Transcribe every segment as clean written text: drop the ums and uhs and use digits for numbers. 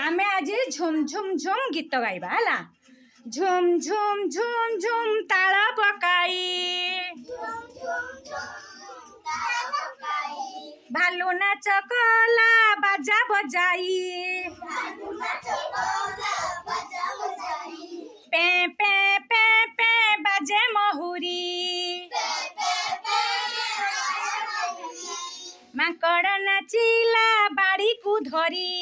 आमे आज झुम झुम झुम गीत गाइबा हला। झुम झुम झुम झुम ताल पकाई भालू नाच कला बाजा बजाई पे पे पे पे बाजे महुरी माकड़ नाचिला बाड़ी को धरी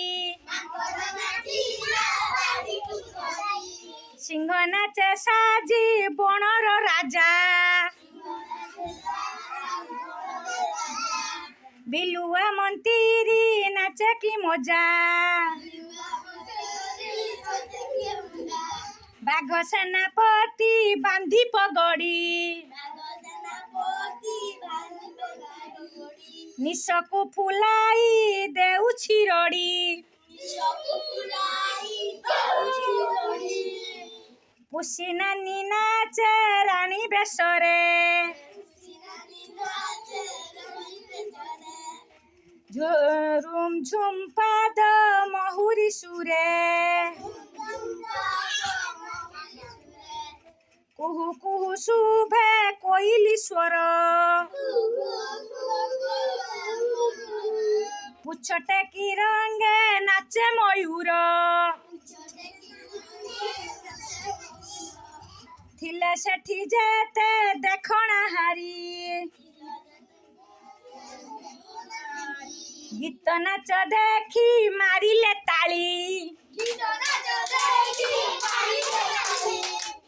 सिंह नाचे साजी बणर राजा बिलुआ मंत्री नाचे की मजा बाघ सेनापति बांधी पगड़ी निशकु फुलाई देउछि रड़ी पुसी नानी नाचे रानी बेसरे झुम झुम पाद महुरी सुरे कुहू कुहू शुभे कोइली स्वर पुछटे की रंगे नाचे मयूर थिले सेठी जेते देखणा हारी गीत नाच देखी मारिले ताली।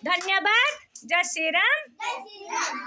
धन्यवाद। जय श्री राम।